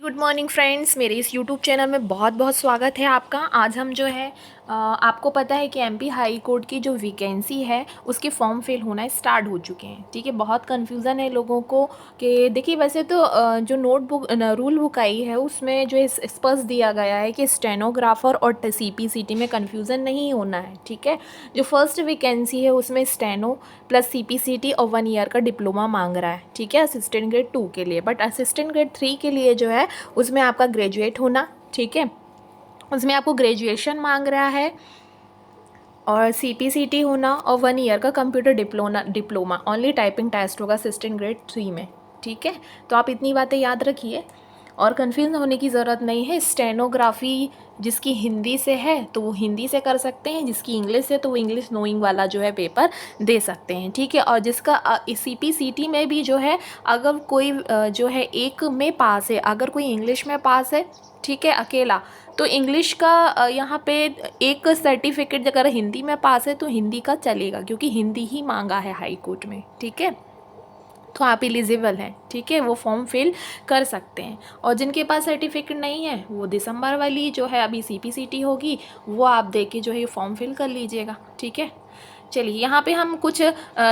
Good morning friends, मेरे इस YouTube channel में बहुत बहुत स्वागत है आपका। आज हम जो है आपको पता है कि एमपी हाई कोर्ट की जो वैकेंसी है उसके फॉर्म फिल होना स्टार्ट हो चुके हैं। ठीक है, बहुत कन्फ्यूज़न है लोगों को कि देखिए वैसे तो जो नोटबुक रूल बुक आई है उसमें जो स्पष्ट दिया गया है कि स्टेनोग्राफर और सीपीसीटी में कन्फ्यूज़न नहीं होना है। ठीक है, जो फर्स्ट वैकेंसी है उसमें स्टेनो प्लस सीपीसीटी और 1 ईयर का डिप्लोमा मांग रहा है। ठीक है, असिस्टेंट ग्रेड 2 के लिए, बट असिस्टेंट ग्रेड 3 के लिए जो है उसमें आपका ग्रेजुएट होना, ठीक है, उसमें आपको ग्रेजुएशन मांग रहा है और सीपीसीटी होना और 1 ईयर का computer diploma only typing test होगा असिस्टेंट ग्रेड 3 में। ठीक है, तो आप इतनी बातें याद रखिए और कन्फ्यूज होने की ज़रूरत नहीं है। स्टेनोग्राफी जिसकी हिंदी से है तो वो हिंदी से कर सकते हैं, जिसकी इंग्लिश है तो वो इंग्लिश नोइंग वाला जो है पेपर दे सकते हैं। ठीक है, और जिसका सीपीसीटी में भी जो है अगर कोई जो है एक में पास है, अगर कोई इंग्लिश में पास है, ठीक है, अकेला, तो इंग्लिश का यहाँ पे एक सर्टिफिकेट अगर हिंदी में पास है तो हिंदी का चलेगा, क्योंकि हिंदी ही मांगा है हाई कोर्ट में। ठीक है, तो आप एलिजिबल हैं। ठीक है, वो फॉर्म फिल कर सकते हैं। और जिनके पास सर्टिफिकेट नहीं है वो दिसंबर वाली जो है अभी सीपीसीटी होगी वो आप दे के जो है फॉर्म फिल कर लीजिएगा। ठीक है, चलिए यहाँ पे हम कुछ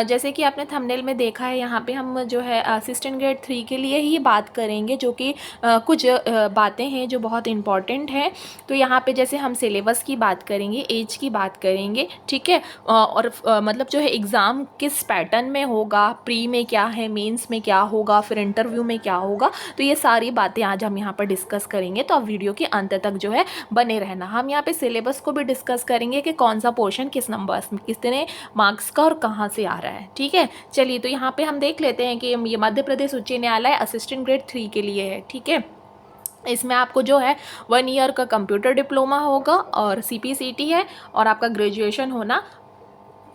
जैसे कि आपने थंबनेल में देखा है, यहाँ पे हम जो है असिस्टेंट ग्रेड 3 के लिए ही बात करेंगे, जो कि कुछ बातें हैं जो बहुत इम्पॉर्टेंट हैं। तो यहाँ पे जैसे हम सिलेबस की बात करेंगे, एज की बात करेंगे, ठीक है, और मतलब जो है एग्ज़ाम किस पैटर्न में होगा, प्री में क्या है, मेंस में क्या होगा, फिर इंटरव्यू में क्या होगा, तो ये सारी बातें आज हम यहाँ पर डिस्कस करेंगे। तो आप वीडियो के अंत तक जो है बने रहना। हम यहाँ पे सिलेबस को भी डिस्कस करेंगे कि कौन सा पोर्शन किस नंबर्स में, कितने मार्क्स का और कहाँ से आ रहा है। ठीक है, चलिए तो यहाँ पे हम देख लेते हैं कि ये मध्य प्रदेश उच्च न्यायालय असिस्टेंट ग्रेड 3 के लिए है। ठीक है, इसमें आपको जो है 1 ईयर का कंप्यूटर डिप्लोमा होगा और सीपीसीटी है और आपका ग्रेजुएशन होना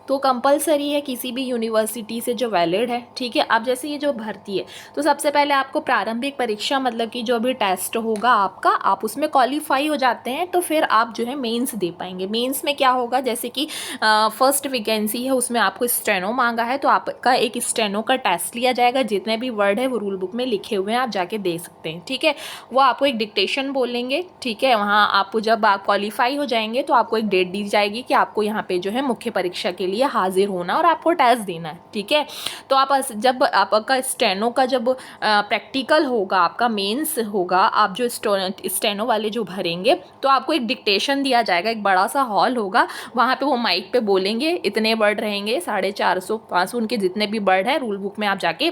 तो कंपलसरी है किसी भी यूनिवर्सिटी से जो वैलिड है। ठीक है, अब जैसे ये जो भर्ती है तो सबसे पहले आपको प्रारंभिक परीक्षा मतलब कि जो भी टेस्ट होगा आपका, आप उसमें क्वालिफाई हो जाते हैं तो फिर आप जो है मेंस दे पाएंगे। मेंस में क्या होगा, जैसे कि फर्स्ट वैकेंसी है उसमें आपको स्टेनो मांगा है तो आपका एक स्टेनो का टेस्ट लिया जाएगा। जितने भी वर्ड है वो रूल बुक में लिखे हुए हैं, आप जाके दे सकते हैं। ठीक है, वो आपको एक डिक्टेशन बोलेंगे। ठीक है, वहाँ आप जब आप क्वालिफाई हो जाएंगे तो आपको एक डेट दी जाएगी कि आपको यहाँ पे जो है मुख्य परीक्षा के लिए हाजिर होना और आपको टेस्ट देना है। ठीक है, तो आप जब आपका स्टेनो का जब प्रैक्टिकल होगा, आपका मेंस होगा, आप जो स्टेनो वाले जो भरेंगे तो आपको एक डिक्टेशन दिया जाएगा। एक बड़ा सा हॉल होगा, वहाँ पे वो माइक पे बोलेंगे, इतने वर्ड रहेंगे, 450 500 उनके जितने भी वर्ड है रूल बुक में आप जाके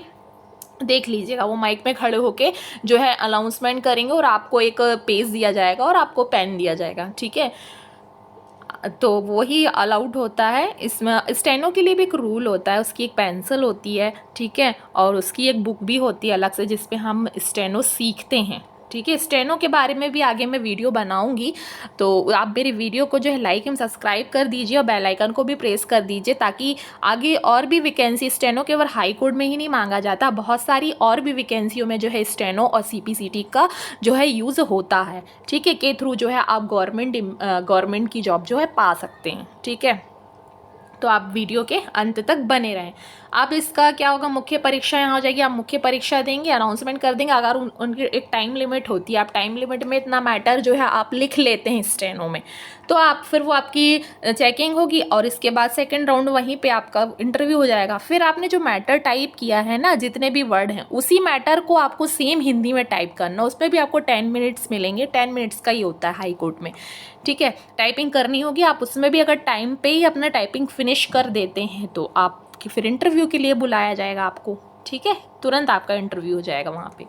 देख लीजिएगा। वो माइक में खड़े होके जो है अनाउंसमेंट करेंगे और आपको एक पेज दिया जाएगा और आपको पेन दिया जाएगा। ठीक है, तो वो ही अलाउड होता है। इसमें स्टेनो के लिए भी एक रूल होता है, उसकी एक पेंसिल होती है, ठीक है, और उसकी एक बुक भी होती है अलग से जिस पे हम स्टेनो सीखते हैं। ठीक है, स्टेनो के बारे में भी आगे मैं वीडियो बनाऊंगी, तो आप मेरी वीडियो को जो है लाइक एंड सब्सक्राइब कर दीजिए और बेल आइकन को भी प्रेस कर दीजिए, ताकि आगे और भी वैकेंसी, स्टेनो केवल हाई कोर्ट में ही नहीं मांगा जाता, बहुत सारी और भी वैकेंसियों में जो है स्टेनो और सीपीसीटी का जो है यूज़ होता है। ठीक है, के थ्रू जो है आप गवर्नमेंट की जॉब जो है पा सकते हैं। ठीक है, तो आप वीडियो के अंत तक बने रहें। अब इसका क्या होगा, मुख्य परीक्षा यहाँ हो जाएगी, आप मुख्य परीक्षा देंगे, अनाउंसमेंट कर देंगे। अगर उनकी एक टाइम लिमिट होती है, आप टाइम लिमिट में इतना मैटर जो है आप लिख लेते हैं स्टेनो में, तो आप फिर वो आपकी चेकिंग होगी और इसके बाद सेकंड राउंड वहीं पे आपका इंटरव्यू हो जाएगा। फिर आपने जो मैटर टाइप किया है ना, जितने भी वर्ड हैं, उसी मैटर को आपको सेम हिंदी में टाइप करना। उसमें भी आपको 10 मिनट्स मिलेंगे, 10 मिनट्स का ही होता है हाई कोर्ट में। ठीक है, टाइपिंग करनी होगी आप उसमें भी। अगर टाइम पे ही अपना टाइपिंग फिनिश कर देते हैं तो आप फिर इंटरव्यू के लिए बुलाया जाएगा आपको। ठीक है, तुरंत आपका इंटरव्यू हो जाएगा वहाँ पे,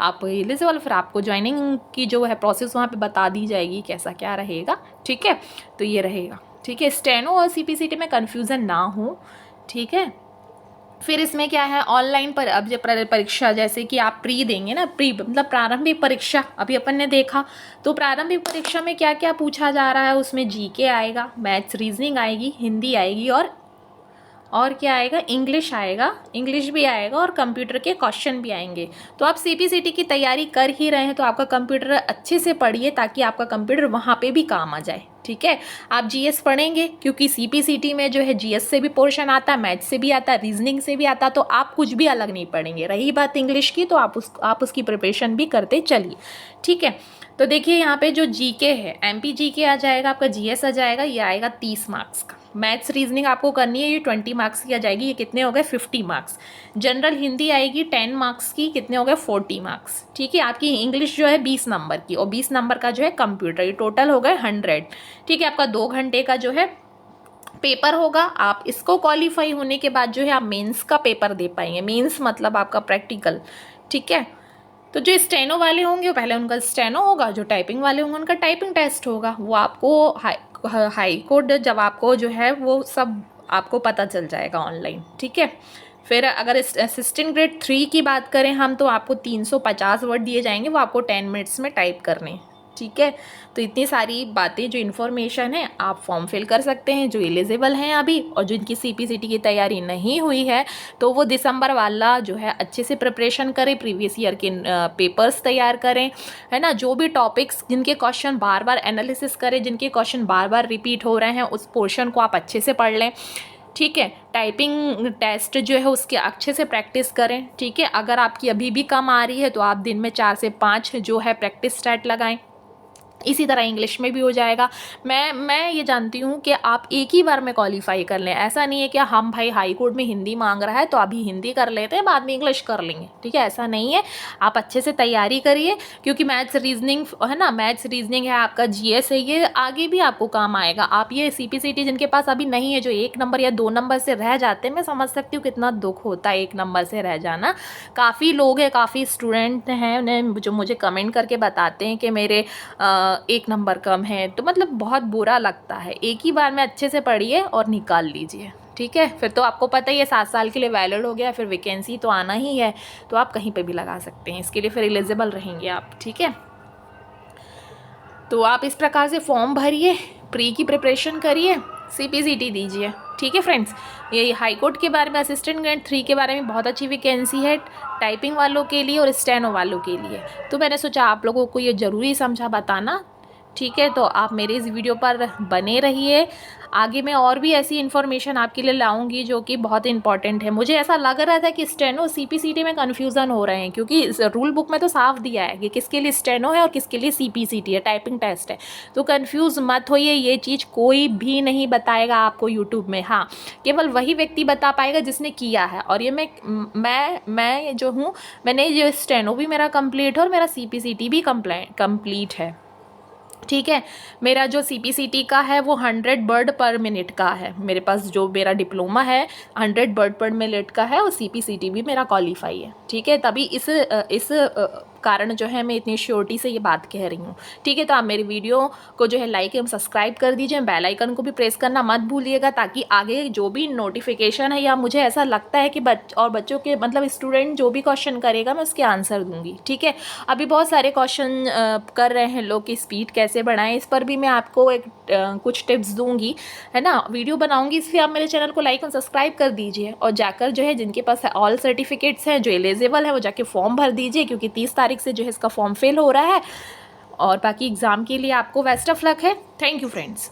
आप एलिजिबल, फिर आपको ज्वाइनिंग की जो है प्रोसेस वहाँ पे बता दी जाएगी कैसा क्या रहेगा। ठीक है, तो ये रहेगा। ठीक है, स्टेनो और सीपीसीटी में कन्फ्यूज़न ना हो। ठीक है, फिर इसमें क्या है, ऑनलाइन पर अब जब परीक्षा जैसे कि आप प्री देंगे ना, प्री मतलब प्रारंभिक परीक्षा अभी अपन ने देखा, तो प्रारंभिक परीक्षा में क्या क्या पूछा जा रहा है, उसमें जीके आएगा, मैथ्स रीजनिंग आएगी, हिंदी आएगी और और क्या आएगा, इंग्लिश आएगा, इंग्लिश भी आएगा और कंप्यूटर के क्वेश्चन भी आएंगे। तो आप सीपीसीटी की तैयारी कर ही रहे हैं तो आपका कंप्यूटर अच्छे से पढ़िए ताकि आपका कंप्यूटर वहाँ पे भी काम आ जाए। ठीक है, आप जीएस पढ़ेंगे क्योंकि सीपीसीटी में जो है जीएस से भी पोर्शन आता है, मैथ्स से भी आता है, रीजनिंग से भी आता है, तो आप कुछ भी अलग नहीं पढ़ेंगे। रही बात इंग्लिश की तो आप उसकी प्रिपरेशन भी करते चलिए। ठीक है, तो देखिए यहाँ पे जो जीके है, एमपी जीके आ जाएगा, आपका जीएस आ जाएगा, ये आएगा 30 मार्क्स का। मैथ्स रीजनिंग आपको करनी है, ये 20 मार्क्स की आ जाएगी, ये कितने हो गए 50 मार्क्स। जनरल हिंदी आएगी 10 मार्क्स की, कितने हो गए 40 मार्क्स। ठीक है, आपकी इंग्लिश जो है 20 नंबर की और 20 नंबर का जो है कंप्यूटर, ये टोटल हो गए 100। ठीक है, आपका 2 घंटे का जो है पेपर होगा। आप इसको क्वालिफाई होने के बाद जो है आप मेंस का पेपर दे पाएंगे। मेंस मतलब आपका प्रैक्टिकल। ठीक है, तो जो स्टेनो वाले होंगे पहले उनका स्टेनो होगा, जो टाइपिंग वाले होंगे उनका टाइपिंग टेस्ट होगा। वो आपको हाई कोड जब आपको जो है वो सब आपको पता चल जाएगा ऑनलाइन। ठीक है, फिर अगर असिस्टेंट ग्रेड 3 की बात करें हम, तो आपको 350 वर्ड दिए जाएंगे, वो आपको 10 मिनट्स में टाइप करने। ठीक है, तो इतनी सारी बातें जो इन्फॉर्मेशन है आप फॉर्म फिल कर सकते हैं जो एलिजिबल हैं अभी, और जो इनकी सीपीसीटी की तैयारी नहीं हुई है तो वो दिसंबर वाला जो है अच्छे से प्रिपरेशन करें, प्रीवियस ईयर के पेपर्स तैयार करें, है ना। जो भी टॉपिक्स जिनके क्वेश्चन बार बार एनालिसिस करें, जिनके क्वेश्चन बार बार रिपीट हो रहे हैं, उस पोर्शन को आप अच्छे से पढ़ लें। ठीक है, टाइपिंग टेस्ट जो है उसके अच्छे से प्रैक्टिस करें। ठीक है, अगर आपकी अभी भी कम आ रही है तो आप दिन में 4 से 5 जो है प्रैक्टिस सेट लगाएं। इसी तरह इंग्लिश में भी हो जाएगा। मैं ये जानती हूँ कि आप एक ही बार में क्वालिफाई कर लें। ऐसा नहीं है कि हम भाई हाई कोर्ट में हिंदी मांग रहा है तो अभी हिंदी कर लेते हैं, बाद में इंग्लिश कर लेंगे। ठीक है, ऐसा नहीं है। आप अच्छे से तैयारी करिए क्योंकि मैथ्स रीजनिंग है ना, मैथ्स रीजनिंग है, आपका जीएस है, ये आगे भी आपको काम आएगा। आप ये सीपीसीटी जिनके पास अभी नहीं है, जो 1 नंबर या 2 नंबर से रह जाते हैं, मैं समझ सकती हूँ कितना दुख होता है 1 नंबर से रह जाना। काफ़ी लोग हैं, काफ़ी स्टूडेंट हैं उन्हें जो मुझे कमेंट करके बताते हैं कि मेरे 1 नंबर कम है, तो मतलब बहुत बुरा लगता है। एक ही बार में अच्छे से पढ़िए और निकाल लीजिए। ठीक है, फिर तो आपको पता ही है 7 साल के लिए वैलिड हो गया, फिर वैकेंसी तो आना ही है, तो आप कहीं पे भी लगा सकते हैं। इसके लिए फिर एलिजिबल रहेंगे आप। ठीक है, तो आप इस प्रकार से फॉर्म भरिए, प्री की प्रिपरेशन करिए, सीपीसीटी दीजिए। ठीक है फ्रेंड्स, ये हाई कोर्ट के बारे में, असिस्टेंट ग्रेड 3 के बारे में बहुत अच्छी वैकेंसी है टाइपिंग वालों के लिए और स्टेनो वालों के लिए। तो मैंने सोचा आप लोगों को ये ज़रूरी समझा बताना। ठीक है, तो आप मेरे इस वीडियो पर बने रहिए। आगे मैं और भी ऐसी इन्फॉर्मेशन आपके लिए लाऊंगी जो कि बहुत इंपॉर्टेंट है। मुझे ऐसा लग रहा था कि स्टेनो सीपीसीटी में कन्फ्यूज़न हो रहे हैं क्योंकि रूल बुक में तो साफ दिया है कि किसके लिए स्टेनो है और किसके लिए सीपीसीटी है, टाइपिंग टेस्ट है। तो कन्फ्यूज़ मत होइए, ये चीज़ कोई भी नहीं बताएगा आपको यूट्यूब में। हाँ, केवल वही व्यक्ति बता पाएगा जिसने किया है। और ये मैं जो हूँ, मैंने जो स्टेनो भी मेरा कंप्लीट है और मेरा सीपीसीटी भी कंप्लीट है। ठीक है, मेरा जो सीपीसीटी का है वो 100 वर्ड पर मिनट का है। मेरे पास जो मेरा डिप्लोमा है 100 वर्ड पर मिनट का है और सीपीसीटी भी मेरा क्वालिफाई है। ठीक है, तभी इस कारण जो है मैं इतनी श्योरिटी से ये बात कह रही हूँ। ठीक है, तो आप मेरी वीडियो को जो है लाइक एवं सब्सक्राइब कर दीजिए, बेल आइकन को भी प्रेस करना मत भूलिएगा ताकि आगे जो भी नोटिफिकेशन है या मुझे ऐसा लगता है कि बच्चों के मतलब स्टूडेंट जो भी क्वेश्चन करेगा मैं उसके आंसर दूंगी। ठीक है, अभी बहुत सारे क्वेश्चन कर रहे हैं लोग कि स्पीड कैसे बढ़ाएं, इस पर भी मैं आपको कुछ टिप्स दूंगी, है ना, वीडियो बनाऊंगी। इसलिए आप मेरे चैनल को लाइक और सब्सक्राइब कर दीजिए और जाकर जो है जिनके पास ऑल सर्टिफिकेट्स हैं, जो एलिजिबल है, वो जाके फॉर्म भर दीजिए क्योंकि 30 तारीख से जो है इसका फॉर्म फिल हो रहा है। और बाकी एग्ज़ाम के लिए आपको बेस्ट ऑफ लक है। Thank you friends.